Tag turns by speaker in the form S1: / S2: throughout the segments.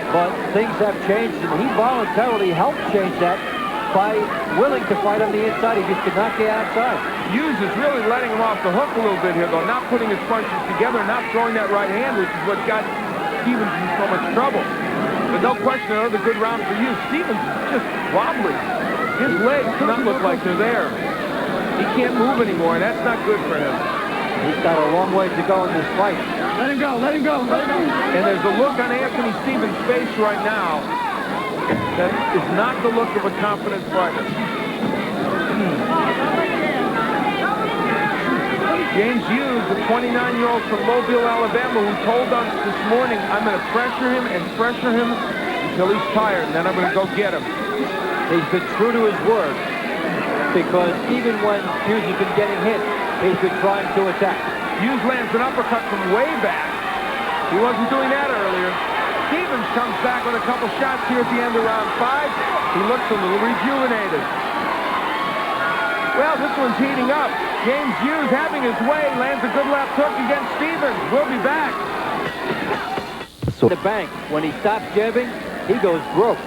S1: But things have changed, and he voluntarily helped change that by willing to fight on the inside. He just could not get outside.
S2: Hughes is really letting him off the hook a little bit here, though, not putting his punches together, not throwing that right hand, which is what got Stevens in so much trouble. But no question, another good round for Hughes. Stevens is just wobbly. His legs do not look like they're there. He can't move anymore, and that's not good for him.
S1: He's got a long way to go in this fight.
S3: Let him go, let him go, let him go.
S2: And there's a look on Anthony Stevens' face right now that is not the look of a confident fighter. James Hughes, the 29-year-old from Mobile, Alabama, who told us this morning, I'm going to pressure him and pressure him until he's tired, and then I'm going to go get him.
S1: He's been true to his word, because even when Hughes has been getting hit, he's been trying to attack.
S2: Hughes lands an uppercut from way back. He wasn't doing that earlier. Stevens comes back with a couple shots here at the end of round 5. He looks a little rejuvenated. Well, this one's heating up. James Hughes, having his way, lands a good left hook against Stevens. We'll be back.
S1: So the bank, when he stops jabbing, he goes broke.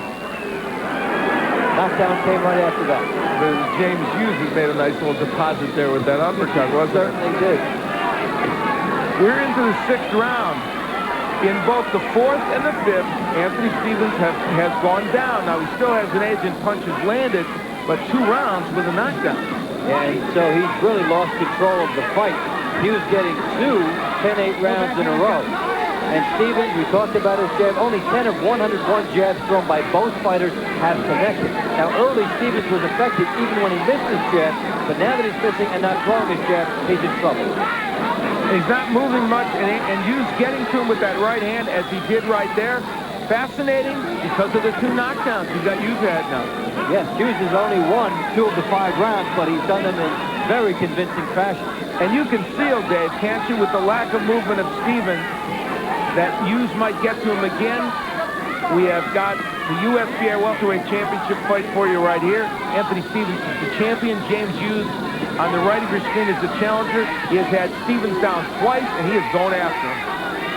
S1: Knockdown came right after that.
S2: James Hughes has made a nice little deposit there with that uppercut, wasn't there?
S1: Certainly did.
S2: We're into the 6th round. In both the 4th and the 5th, Anthony Stevens has gone down. Now, he still has an edge in punches landed, but 2 rounds with a knockdown.
S1: And so he's really lost control of the fight. He was getting 2 10-8 rounds in a row. And Stevens, we talked about his jab, only 10 of 101 jabs thrown by both fighters have connected. Now, early Stevens was effective even when he missed his jab, but now that he's missing and not throwing his jab, he's in trouble.
S2: He's not moving much, and Hughes getting to him with that right hand as he did right there. Fascinating because of the 2 knockdowns he got Hughes had now.
S1: Yes, Hughes has only won 2 of the 5 rounds, but he's done them in very convincing fashion.
S2: And you can feel, Dave, can't you, with the lack of movement of Stevens, that Hughes might get to him again. We have got the USBA welterweight championship fight for you right here. Anthony Stevens is the champion. James Hughes on the right of your screen is the challenger. He has had Stevens down twice, and he is going after him.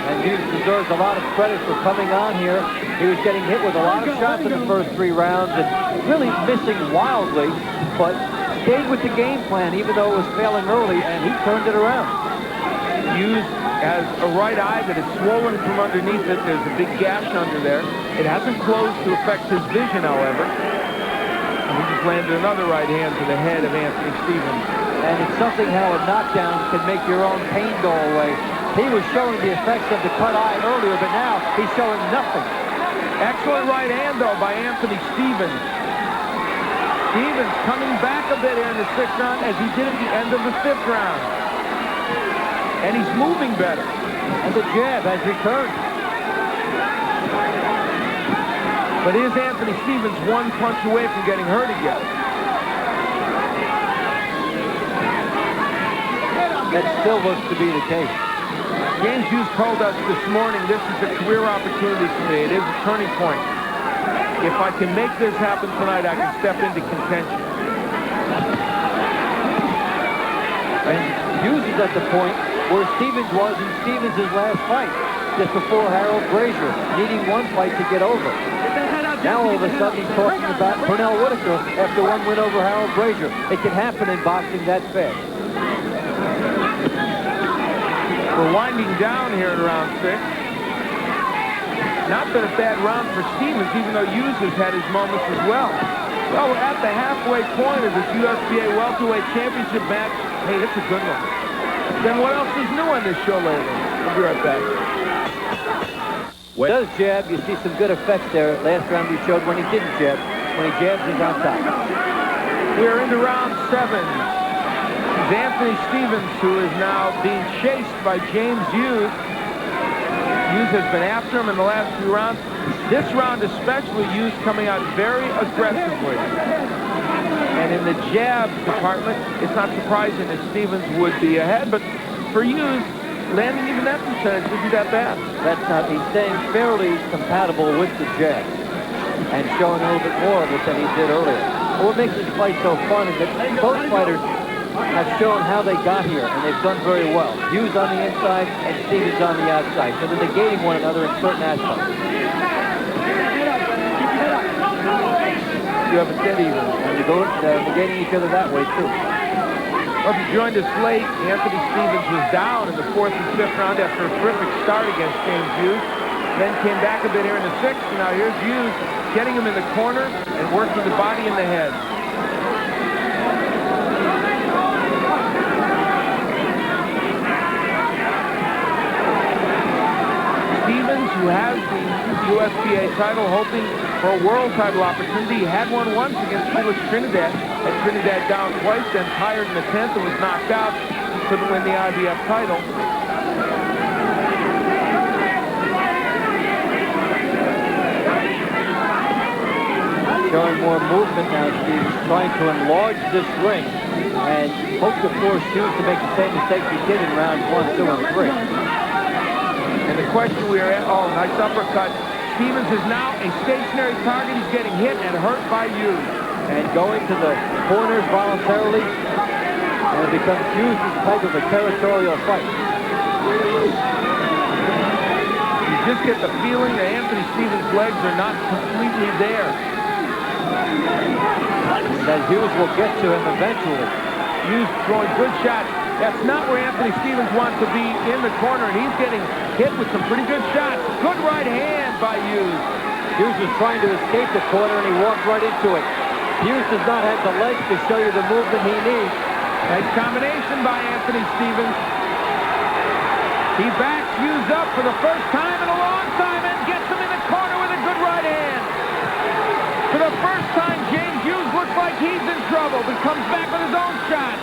S1: And Hughes deserves a lot of credit for coming on here. He was getting hit with a lot of shots in the first 3 rounds and really missing wildly, but stayed with the game plan even though it was failing early, and he turned it around.
S2: Hughes has a right eye that is swollen from underneath it. There's a big gash under there. It hasn't closed to affect his vision, however. And he just landed another right hand to the head of Anthony Stevens.
S1: And it's something how a knockdown can make your own pain go away. He was showing the effects of the cut eye earlier, but now he's showing nothing.
S2: Excellent right hand, though, by Anthony Stevens. Stevens coming back a bit here in the 6th round as he did at the end of the 5th round. And he's moving better.
S1: And the jab has returned.
S2: But is Anthony Stevens 1 punch away from getting hurt again?
S1: That still looks to be the case.
S2: James Hughes told us this morning, this is a career opportunity for me. It is a turning point. If I can make this happen tonight, I can step into contention.
S1: And Hughes is at the point where Stevens was in Stevens' last fight, just before Harold Brazier, needing 1 fight to get over. Now all of a sudden he's talking about Pernell Whitaker after 1 win over Harold Brazier. It can happen in boxing that fast.
S2: We're winding down here in round 6. Not been a bad round for Stevens, even though Hughes has had his moments as well. Well, we're at the halfway point of this USBA welterweight championship match. Hey, it's a good one. Then what else is new on this show lately? We'll be right back.
S1: When he does jab, you see some good effects there. Last round we showed when he didn't jab. When he jabs, he's on top.
S2: We're into round 7. It's Anthony Stevens, who is now being chased by James Hughes. Hughes has been after him in the last few rounds. This round especially, Hughes coming out very aggressively. And in the jab department, it's not surprising that Stevens would be ahead, but for Hughes, landing even that percentage isn't that bad.
S1: That's not, he's staying fairly compatible with the jab and showing a little bit more of it than he did earlier. What makes this fight so fun is that both fighters have shown how they got here, and they've done very well. Hughes on the inside and Stevens on the outside, so they're negating one another in certain aspects.
S2: you have a dead even.
S1: And you go negating each other that way, too.
S2: Well, if you joined us late, Anthony Stevens was down in the 4th and 5th round after a terrific start against James Hughes. Then came back a bit here in the 6th, and now here's Hughes getting him in the corner and working the body and the head. Stevens, who has the USPA title, hoping for a world title opportunity. He had one once against Felix Trinidad. Had Trinidad down twice, then tired in the 10th and was knocked out. Couldn't win the IBF title.
S1: Showing more movement now, Stevens, trying to enlarge this ring and hope to force Hughes to make the same mistakes he did in rounds 1, 2, and 3.
S2: And the question we are at, oh, nice uppercut. Stevens is now a stationary target. He's getting hit and hurt by Hughes.
S1: And going to the corners voluntarily, and it becomes Hughes' type of a territorial fight.
S2: You just get the feeling that Anthony Stevens' legs are not completely there.
S1: That Hughes will get to him eventually.
S2: Hughes throwing good shots. That's not where Anthony Stevens wants to be in the corner, and he's getting hit with some pretty good shots. Good right hand by Hughes.
S1: Hughes was trying to escape the corner, and he walked right into it. Hughes does not have the legs to show you the movement he needs.
S2: Nice combination by Anthony Stevens. He backs Hughes up for the first time in a long time and gets him in the corner with a good right hand. For the first time, James Hughes looks like he's in trouble, but comes back with his own shot.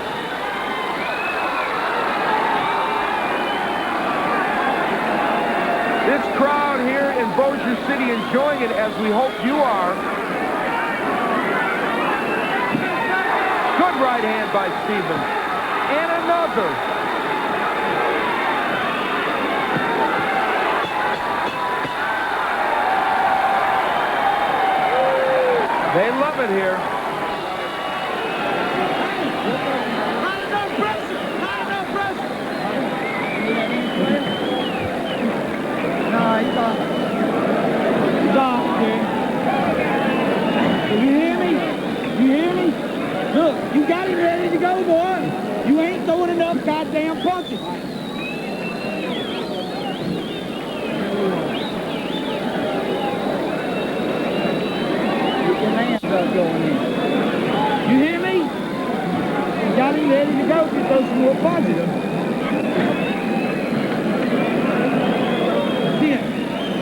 S2: This crowd here in Bossier City enjoying it as we hope you are. Good right hand by Stevens. And another. They love it here.
S3: You hear me? You hear me? Look, you got him ready to go, boy. You ain't throwing enough goddamn punches. Get your hands up going in. You hear me? You got him ready to go to throw some more punches.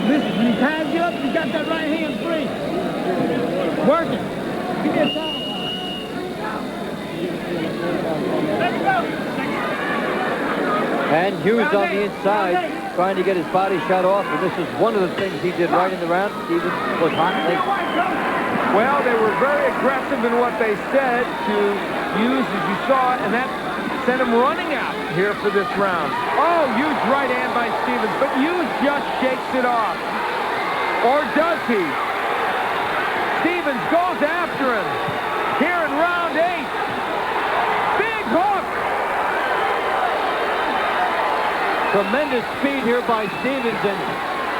S3: Listen, when he ties you up, you got that right hand free. Work it. Give me a time. Let's go.
S1: And Hughes on the inside, trying to get his body shot off, and this is one of the things he did right in the round. Stevens was hot late.
S2: Well, they were very aggressive in what they said to Hughes, as you saw, and that sent him running out here for this round. Oh, huge right hand by Stevens, but Hughes just shakes it off. Or does he? Stevens goes after him here in round 8. Big hook.
S1: Tremendous speed here by Stevens, and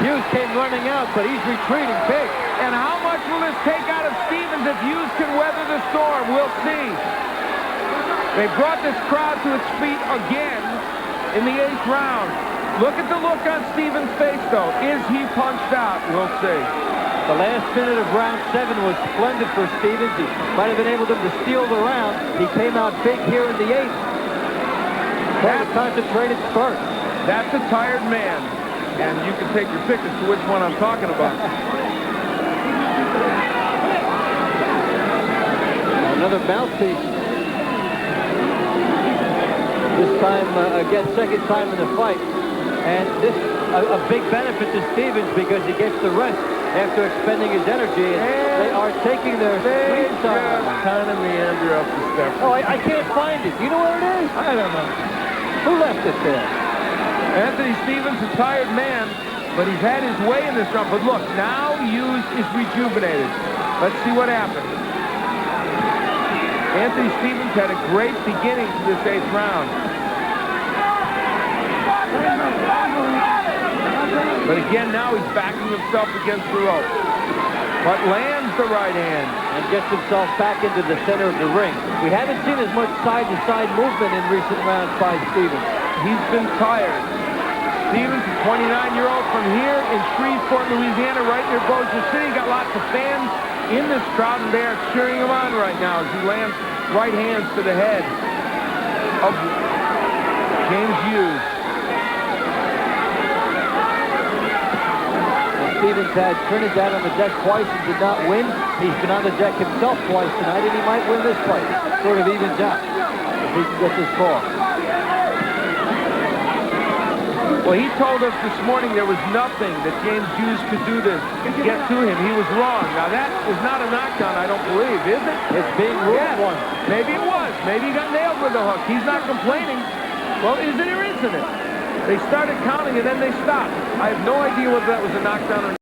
S1: Hughes came running out, but he's retreating big.
S2: And how much will this take out of Stevens if Hughes can weather the storm? We'll see. They brought this crowd to its feet again in the 8th round. Look at the look on Stevens' face, though. Is he punched out? We'll see.
S1: The last minute of round 7 was splendid for Stevens. He might have been able to steal the round. He came out big here in the 8th. Quite a concentrated spurt.
S2: That's a tired man. And you can take your pick as to which one I'm talking about.
S1: Another mouthpiece. This time, again, second time in the fight. And this, a big benefit to Stevens because he gets the rest after expending his energy. And they are taking their sweet time.
S2: Kind of meander up the steps.
S1: Oh, I can't find it. You know where it is?
S2: I don't know.
S1: Who left it there?
S2: Anthony Stevens, a tired man, but he's had his way in this round. But look, now Hughes is rejuvenated. Let's see what happens. Anthony Stevens had a great beginning to this 8th round. But again, now he's backing himself against the rope. But lands the right hand.
S1: and gets himself back into the center of the ring. We haven't seen as much side-to-side movement in recent rounds by Stevens.
S2: He's been tired. Stevens, a 29-year-old from here in Shreveport, Louisiana, right near Bossier City. Got lots of fans in this crowd, and they are cheering him on right now as he lands right hands to the head of James Hughes.
S1: Stevens had Trinidad on the deck twice and did not win. He's been on the deck himself twice tonight, and he might win this fight. Sort of evens out if he can get this call.
S2: Well, he told us this morning there was nothing that James Hughes could do to get to him. He was wrong. Now, that is not a knockdown, I don't believe, is it?
S1: It's being ruled one.
S2: Maybe it was. Maybe he got nailed with a hook. He's not complaining. Well, is it or isn't it? They started counting and then they stopped. I have no idea whether that was a knockdown or not.